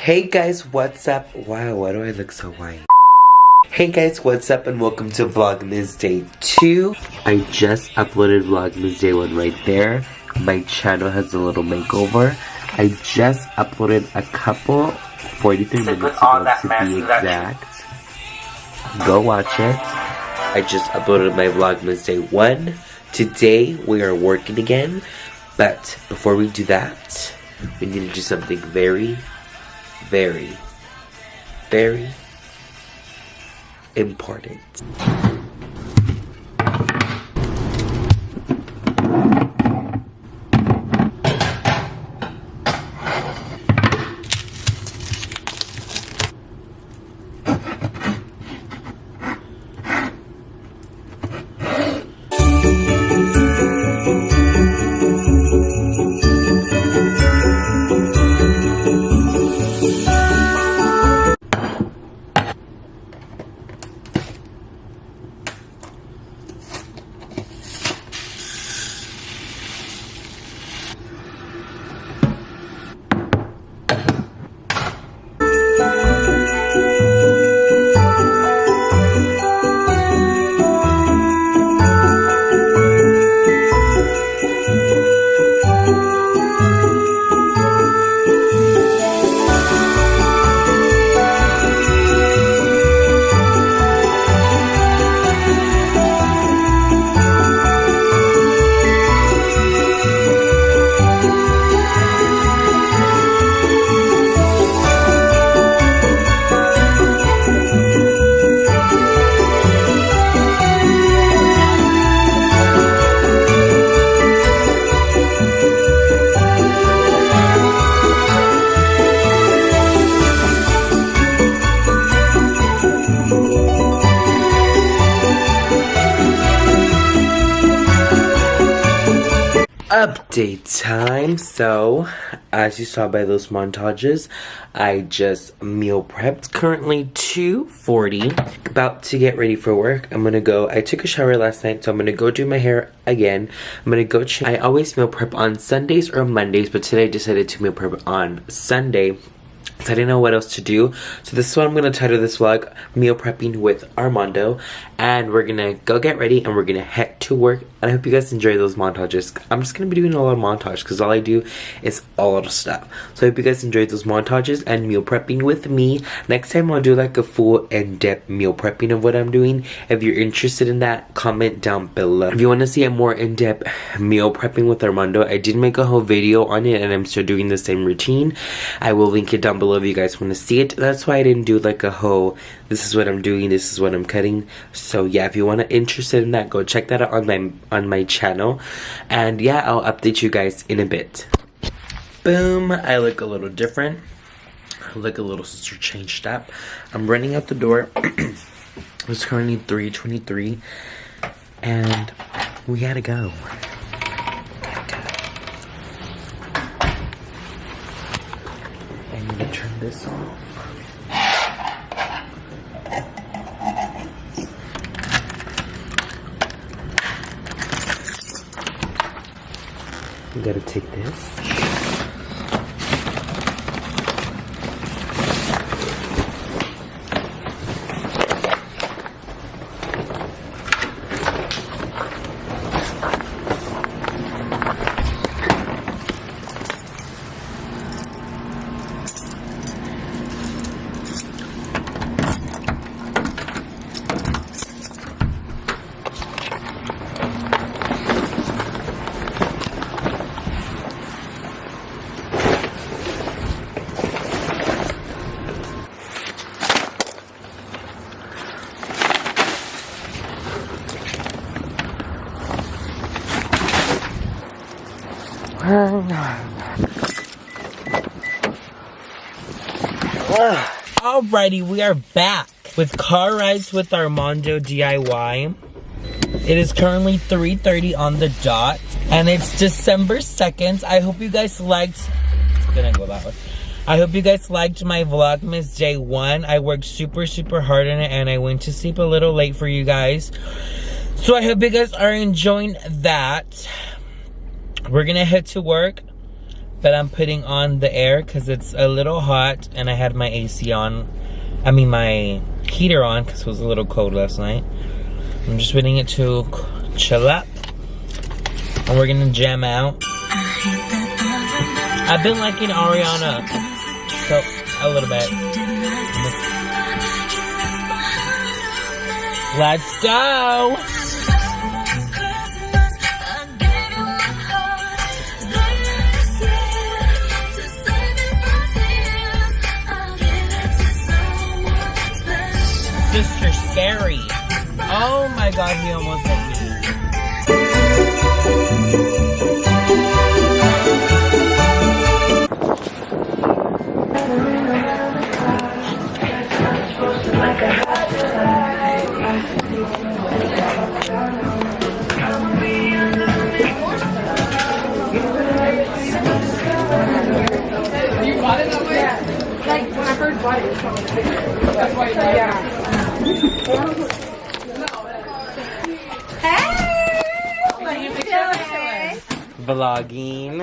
Hey guys, what's up? Wow, why do I look so white? Hey guys, what's up and welcome to Vlogmas Day 2. I just uploaded Vlogmas Day 1 right there. My channel has a little makeover. I just uploaded a couple, 43 minutes ago to be exact. Go watch it. I just uploaded my Vlogmas Day 1. Today we are working again. But before we do that, we need to do something very important. Update time. So, as you saw by those montages, I just meal prepped. Currently 2:40. About to get ready for work. I took a shower last night, so I'm gonna go do my hair again. I'm gonna go change. I always meal prep on Sundays or Mondays, but today I decided to meal prep on Sunday. So I didn't know what else to do. So this is what I'm going to title this vlog, Meal Prepping with Armando. And we're going to go get ready and we're going to head to work. And I hope you guys enjoy those montages. I'm just going to be doing a lot of montage because all I do is a lot of stuff. So I hope you guys enjoyed those montages and meal prepping with me. Next time I'll do like a full in-depth meal prepping of what I'm doing. If you're interested in that, comment down below. If you want to see a more in-depth meal prepping with Armando, I did make a whole video on it and I'm still doing the same routine. I will link it down below if you guys want to see it. That's why I didn't do like a whole, this is what I'm doing, this is what I'm cutting. So yeah, if you want to interested in that, go check that out on my channel. And yeah, I'll update you guys in a bit. Boom, I look a little different. I look a little sister changed up. I'm running out the door. It's currently 3:23 and we gotta go. I'm gonna turn this off. We gotta take this. Alrighty, we are back with Car Rides with Armando DIY. It is currently 3:30 on the dot, and it's December 2nd. I hope you guys liked. It's gonna go that way. I hope you guys liked my Vlogmas Day 1. I worked super hard on it, and I went to sleep a little late for you guys. So I hope you guys are enjoying that. We're gonna head to work. but I'm putting on the air because it's a little hot and I had my AC on. I mean my heater on because it was a little cold last night. I'm just waiting it to chill up and we're gonna jam out. I've been liking Ariana so a little bit. Let's go! Sister Scary. Oh my god, he almost hit me. You bought it that way? Yeah. Like when I first bought it, it was from the picture. That's why you bought it. Yeah. Hey! What are you doing? Vlogging.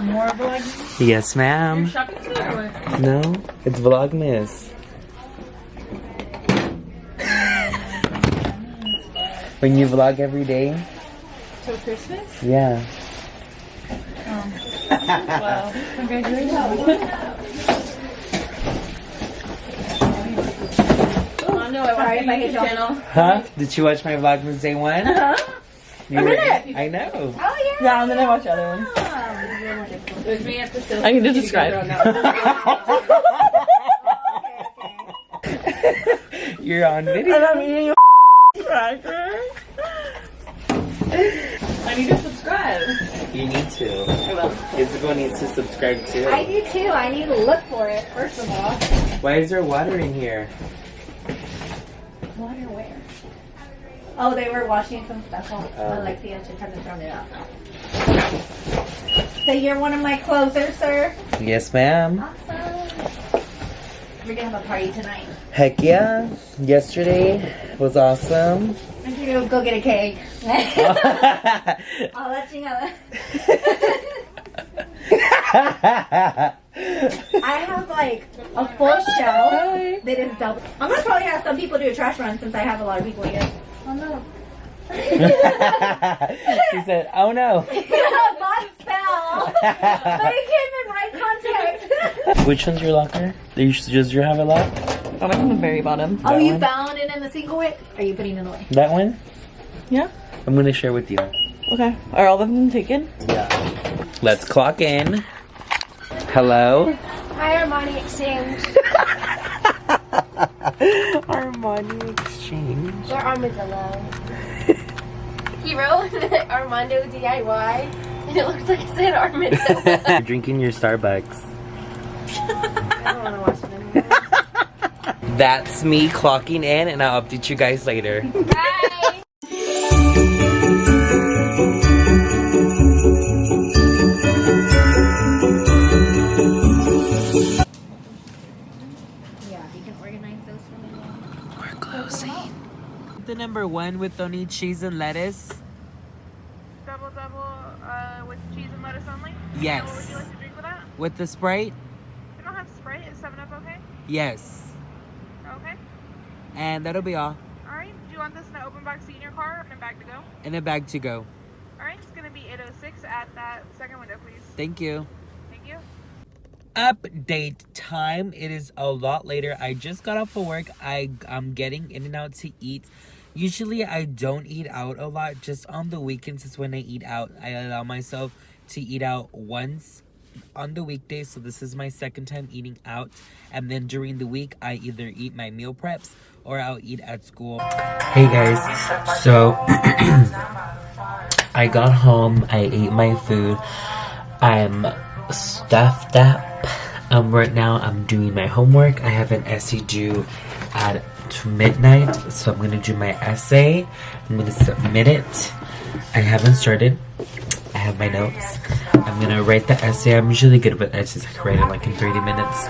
More vlogging? Yes, ma'am. Shopping today or what? No, it's Vlogmas. When you vlog every day? Till Christmas? Yeah. Wow. Congratulations. Oh no, I watched my channel. Huh? Did you watch my Vlogmas day one? Uh-huh. You were, I know. Oh, yeah. Yeah, and then I watched the other ones. It was me after still. I can just describe. You're on video. And I'm eating a cracker. I need to subscribe. You need to. I will. Isabel needs to subscribe too. I do too. I need to look for it, first of all. Why is there water in here? Water where? Oh, they were washing some stuff off. Alexia just hasn't thrown it out. So you're one of my closers, sir? Yes, ma'am. Awesome. We're gonna have a party tonight. Heck yeah. Yesterday was awesome. I'm gonna go get a cake. I'll let you know. I have like a full shelf that is double. I'm gonna probably have some people do a trash run since I have a lot of people here. Oh no. She said, oh no. Box fell. But it came in right contact. Which one's your locker? Does you have a lock? I'm on the very bottom. Oh, That you one? found it in the single wick? Are you putting it in the way? That one? Yeah. I'm gonna share with you. Okay. Are all of them taken? Yeah. Let's clock in. Hello? Hi, Armani Exchange. Armani Exchange. Or Armadillo. He wrote Armando DIY, and it looks like it said Armadillo. You're drinking your Starbucks. I don't want to watch it anymore. That's me clocking in, and I'll update you guys later. Bye! Yeah, you can organize those for me. We're closing. The number one with only cheese and lettuce. Double, with cheese and lettuce only? Yes. And what would you like to drink with that? With the Sprite? We don't have Sprite. Is 7-Up okay? Yes. Okay. And that'll be all. Alright. Do you want this in an open box seat in your car or in a bag to go? In a bag to go. Alright. It's going to be 8:06 at that second window, please. Thank you. Thank you. Update time. It is a lot later. I just got off of work. I'm getting in and out to eat. Usually I don't eat out a lot. Just on the weekends is when I eat out. I allow myself to eat out once on the weekdays. So this is my second time eating out. And then during the week, I either eat my meal preps or I'll eat at school. Hey guys. So I got home. I ate my food. I'm stuffed up. Right now I'm doing my homework. I have an essay due at midnight, so I'm gonna do my essay. I'm gonna submit it. I haven't started. I have my notes. I'm gonna write the essay. I'm usually good with essays. I can write it like in 30 minutes.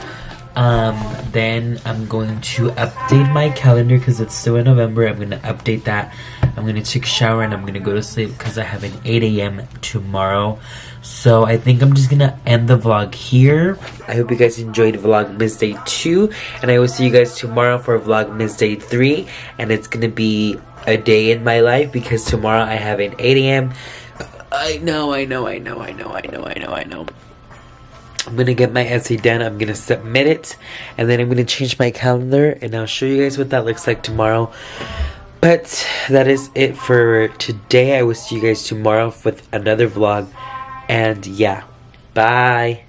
Then I'm going to update my calendar because it's still in November. I'm gonna update that. I'm gonna take a shower and I'm gonna go to sleep because I have an 8 a.m. tomorrow. So I think I'm just gonna end the vlog here. I hope you guys enjoyed Vlogmas Day 2, and I will see you guys tomorrow for Vlogmas Day 3. And it's gonna be a day in my life because tomorrow I have an 8 a.m. I know. I'm gonna get my essay done, I'm gonna submit it, and then I'm gonna change my calendar, and I'll show you guys what that looks like tomorrow. But that is it for today. I will see you guys tomorrow with another vlog, and yeah, bye.